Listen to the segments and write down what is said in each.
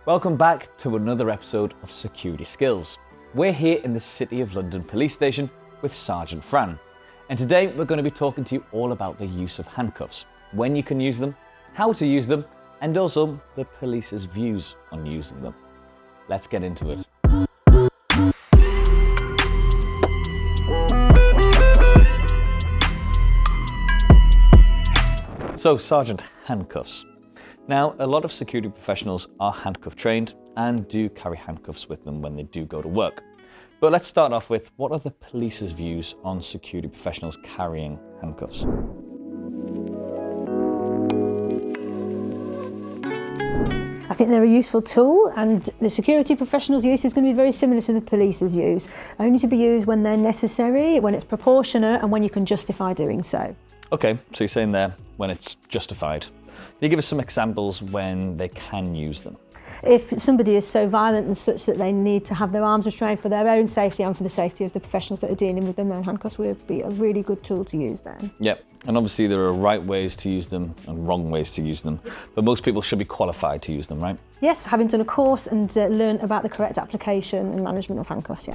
Welcome back to another episode of Security Skills. We're here in the City of London Police Station with Sergeant Fran. And today we're going to be talking to you all about the use of handcuffs, when you can use them, how to use them, and also the police's views on using them. Let's get into it. So, Sergeant, handcuffs. Now, a lot of security professionals are handcuff trained and do carry handcuffs with them when they do go to work. But let's start off with, what are the police's views on security professionals carrying handcuffs? I think they're a useful tool, and the security professionals' use is going to be very similar to the police's use, only to be used when they're necessary, when it's proportionate, and when you can justify doing so. Okay, so you're saying there when it's justified. Can you give us some examples when they can use them? If somebody is so violent and such that they need to have their arms restrained for their own safety and for the safety of the professionals that are dealing with them, then handcuffs would be a really good tool to use then. Yep, and obviously there are right ways to use them and wrong ways to use them, but most people should be qualified to use them, right? Yes, having done a course and learned about the correct application and management of handcuffs, yeah.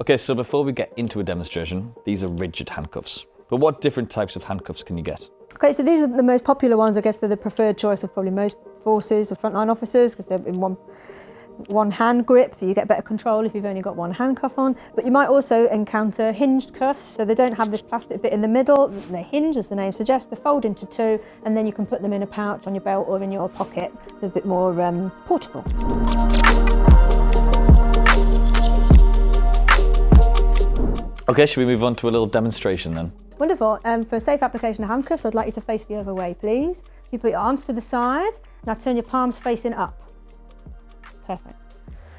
Okay, so before we get into a demonstration, these are rigid handcuffs. But what different types of handcuffs can you get? Okay, so these are the most popular ones. I guess they're the preferred choice of probably most forces or frontline officers because they're in one hand grip. You get better control if you've only got one handcuff on. But you might also encounter hinged cuffs. So they don't have this plastic bit in the middle. They hinge, as the name suggests. They fold into two, and then you can put them in a pouch on your belt or in your pocket. They're a bit more portable. Okay, should we move on to a little demonstration then? Wonderful. For a safe application of handcuffs, I'd like you to face the other way, please. You put your arms to the side. Now turn your palms facing up. Perfect.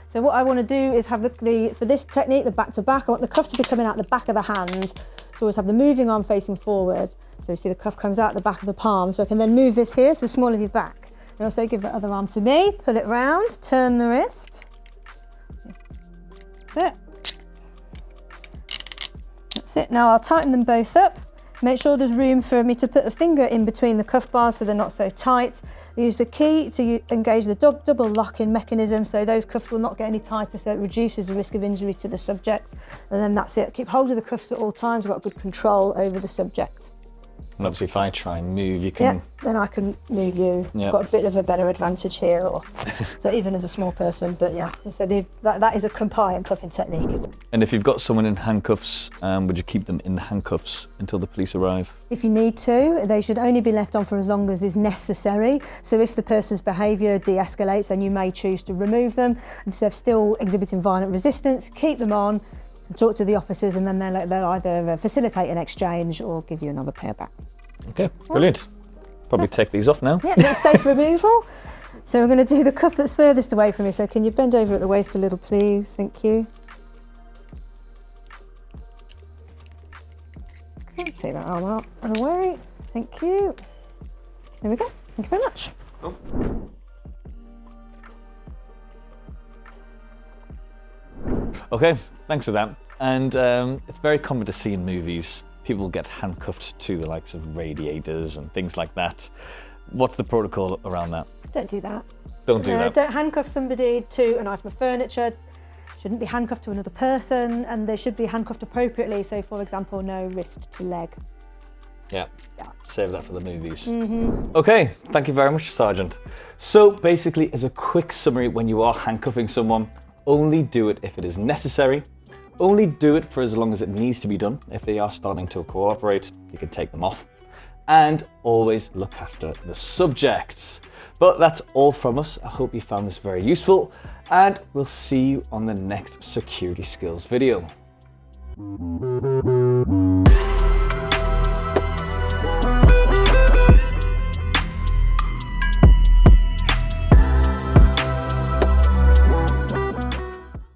So what I want to do is have for this technique, the back to back, I want the cuff to be coming out the back of the hand. So always have the moving arm facing forward. So you see the cuff comes out the back of the palm. So I can then move this here, so small of your back. And also give the other arm to me, pull it round, turn the wrist. That's it. That's it. Now I'll tighten them both up. Make sure there's room for me to put the finger in between the cuff bars so they're not so tight. Use the key to engage the double lock-in mechanism so those cuffs will not get any tighter, so it reduces the risk of injury to the subject. And then that's it. Keep hold of the cuffs at all times. We've got good control over the subject. And obviously if I try and move, you can... Yeah, then I can move you. Yep. Got a bit of a better advantage here, so even as a small person, but yeah. So that is a compliant cuffing technique. And if you've got someone in handcuffs, would you keep them in the handcuffs until the police arrive? If you need to, they should only be left on for as long as is necessary. So if the person's behaviour de-escalates, then you may choose to remove them. If they're still exhibiting violent resistance, keep them on, and talk to the officers, and then they'll either facilitate an exchange or give you another pair back. Okay, brilliant. Probably take these off now. Yeah, it's safe removal. So we're going to do the cuff that's furthest away from you. So can you bend over at the waist a little, please? Thank you. Okay, take that arm out and away. Thank you. There we go. Thank you very much. Oh. Okay, thanks for that. And it's very common to see in movies, people get handcuffed to the likes of radiators and things like that. What's the protocol around that? Don't do that. Don't do that. Don't handcuff somebody to an item of furniture. Shouldn't be handcuffed to another person, and they should be handcuffed appropriately. So, for example, no wrist to leg. Yeah. Save that for the movies. Mm-hmm. Okay, thank you very much, Sergeant. So basically, as a quick summary, when you are handcuffing someone, only do it if it is necessary. Only do it for as long as it needs to be done. If they are starting to cooperate, you can take them off. And always look after the subjects. But that's all from us. I hope you found this very useful, and we'll see you on the next Security Skills video.